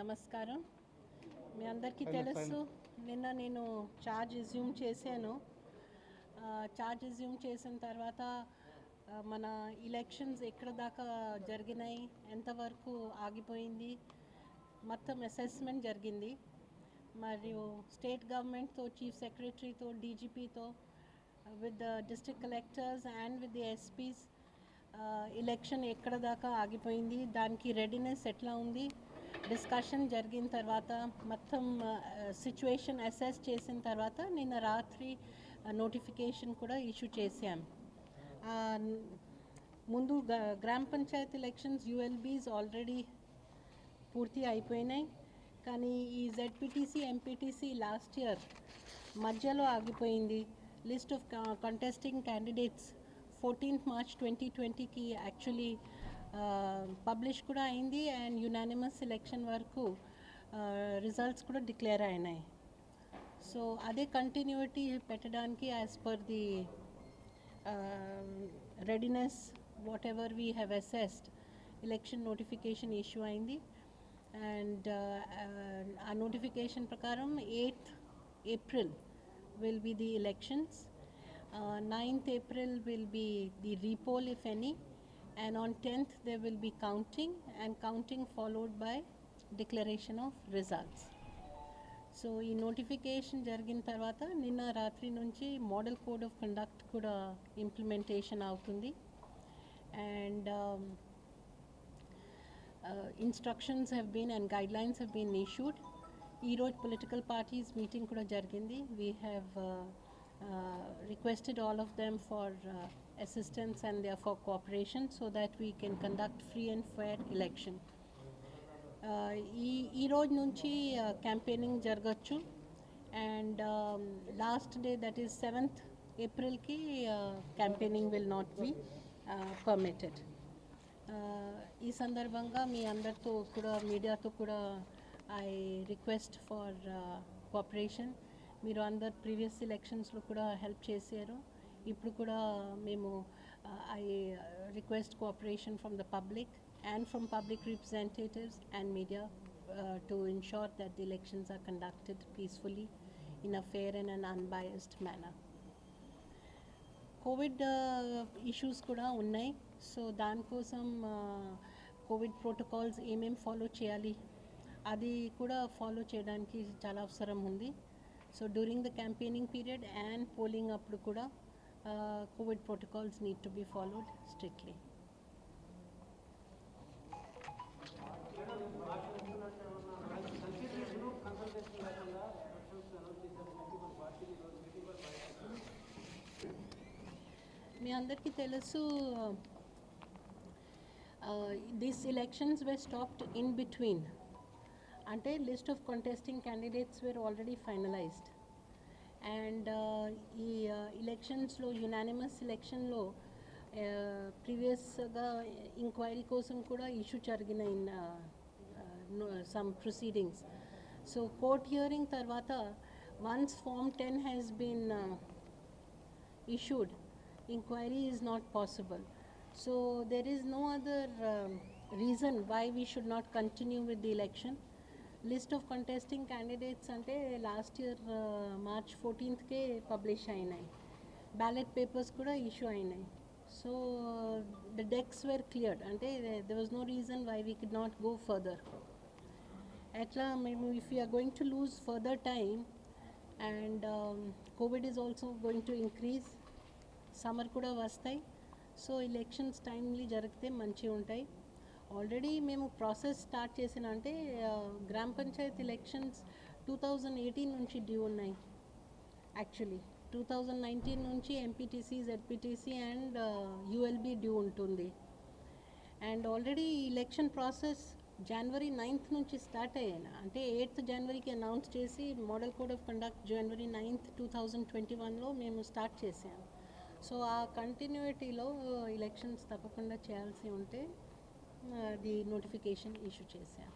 నమస్కారం. మీ అందరికీ తెలుసు నిన్న నేను చార్జ్ రిజ్యూమ్ చేశాను. చార్జ్ రిజ్యూమ్ చేసిన తర్వాత మన ఎలక్షన్స్ ఎక్కడ దాకా జరిగినాయి, ఎంతవరకు ఆగిపోయింది, మొత్తం అసెస్మెంట్ జరిగింది. మరియు స్టేట్ గవర్నమెంట్తో, చీఫ్ సెక్రటరీతో, డీజీపీతో, with the district collectors and with the SPs election ఎక్కడ దాకా ఆగిపోయింది, దానికి రెడీనెస్ ఎట్లా ఉంది, డిస్కషన్ జరిగిన తర్వాత మొత్తం సిచ్యువేషన్ అసెస్ చేసిన తర్వాత నిన్న రాత్రి నోటిఫికేషన్ కూడా ఇష్యూ చేశాం. ముందు గ్రామ పంచాయత్ ఎలక్షన్స్ యూఎల్బీస్ ఆల్రెడీ పూర్తి అయిపోయినాయి. కానీ ఈ జెడ్పీటీసీ, ఎంపీటీసీ లాస్ట్ ఇయర్ మధ్యలో ఆగిపోయింది. List of contesting candidates 14th March 2020కి యాక్చువల్లీ పబ్లిష్ కూడా అయింది అండ్ యునానిమస్ ఎలక్షన్ వరకు రిజల్ట్స్ కూడా డిక్లేర్ అయినాయి. సో అదే కంటిన్యూటీ పెట్టడానికి as per the readiness whatever we have assessed election notification issue అయింది. అండ్ ఆ నోటిఫికేషన్ ప్రకారం 8th April will be the elections. 9th April will be the repoll if any, and on 10th there will be counting, and counting followed by declaration of results. So ఈ notification జరిగిన తర్వాత నిన్న రాత్రి నుంచి model code of conduct కూడా implementation అవుతుంది. And instructions have been and guidelines have been issued. ఈరోజు political parties meeting కూడా జరిగింది. We have requested all of them for assistance and therefore cooperation so that we can conduct free and fair election. ఈ రోజు నుంచి campaigning జరగచ్చు and last day that is 7th Aprilకి campaigning will not be permitted. ఈ సందర్భంగా మీ అందరితో కూడా, మీడియాతో కూడా ఐ రిక్వెస్ట్ ఫర్ కోఆపరేషన్. మీరు అందరు ప్రీవియస్ ఎలక్షన్స్లో కూడా హెల్ప్ చేశారు. ఇప్పుడు కూడా మేము I request cooperation from the public and from public representatives and media to ensure that the elections are conducted peacefully in a fair and an unbiased manner. COVID issues kuda unnai, so దానికోసం covid protocols ఏమేమి follow చేయాలి అది కూడా follow చేయడానికి చాలా అవసరం ఉంది. So during the campaigning period and polling అప్పుడు కూడా covid protocols need to be followed strictly. మీ అందరికీ తెలుసు this elections were stopped in between. అంటే list of contesting candidates were already finalised and ఈ ఎలక్షన్స్లో యునానిమస్ ఎలక్షన్లో ప్రీవియస్గా ఇంక్వైరీ కోసం కూడా ఇష్యూ జరిగిన in some proceedings. So court hearing తర్వాత once Form 10 has been issued, inquiry is not possible. So there is no other reason why we should not continue with the election. List of contesting candidates ante last year March 14th publish ayinayi, ballot papers kuda issue ayinayi. So the decks were cleared, ante there was no reason why we could not go further. Atla maybe if we are going to lose further time and COVID is also going to increase, summer kuda vastayi, so elections timely jarigte manchi untayi. Already మేము process start చేసిన అంటే గ్రామ Panchayat elections 2018 నుంచి due ఉన్నాయి. Actually 2019 నుంచి MPTC, ZPTC and ULB due ఉంటుంది. And already election process January 9th నుంచి start అయ్యాను. అంటే 8th Januaryకి అనౌన్స్ చేసి model code of conduct January 9th 2021లో మేము స్టార్ట్ చేసాము. సో ఆ కంటిన్యూటీలో ఎలక్షన్స్ తప్పకుండా చేయాల్సి ఉంటే ది నోటిఫికేషన్ ఇష్యూ చేశాను.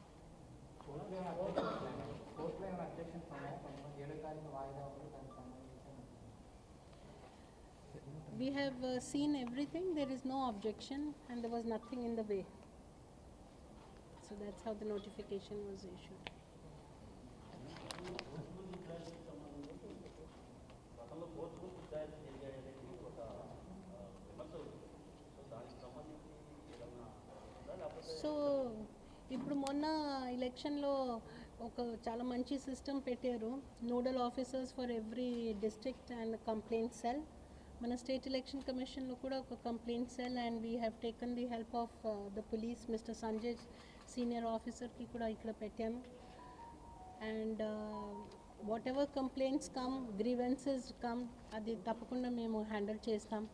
We have seen everything. There is no objection and there was nothing in the way. So that's how the notification was issued. సో ఇప్పుడు మొన్న ఎలక్షన్లో ఒక చాలా మంచి సిస్టమ్ పెట్టారు, nodal officers for every district and complaint cell. మన state election కమిషన్లో కూడా ఒక complaint cell, and we have taken the help of the police mister Sanjay senior ఆఫీసర్కి కూడా ఇక్కడ పెట్టాము. And whatever complaints come, grievances come, అది తప్పకుండా మేము హ్యాండిల్ చేస్తాం.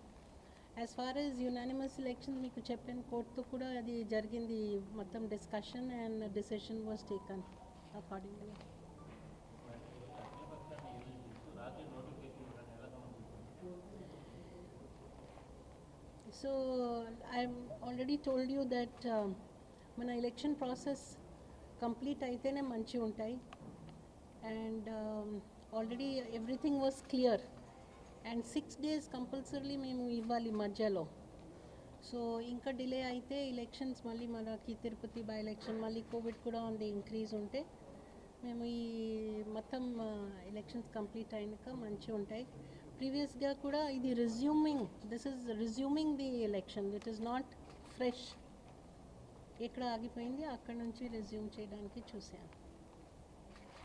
As far as unanimous election మీకు చెప్పాను, కోర్టుతో కూడా అది జరిగింది, మొత్తం discussion and decision was taken accordingly. So I'm already told you that మన ఎలక్షన్ ప్రాసెస్ కంప్లీట్ అయితేనే మంచిగా ఉంటాయి. And already everything was clear, and 6 days compulsory మేము ఇవ్వాలి మధ్యలో. సో ఇంకా డిలే అయితే ఎలక్షన్స్ మళ్ళీ మనకి తిరుపతి బై ఎలక్షన్ మళ్ళీ కోవిడ్ కూడా ఉంది, ఇంక్రీజ్ ఉంటే మేము ఈ మొత్తం ఎలక్షన్స్ కంప్లీట్ అయినాక మంచిగా ఉంటాయి. ప్రీవియస్గా కూడా ఇది this is resuming the election, it is not fresh. ఎక్కడ ఆగిపోయింది అక్కడ నుంచి రెజ్యూమ్ చేయడానికి చూసాను.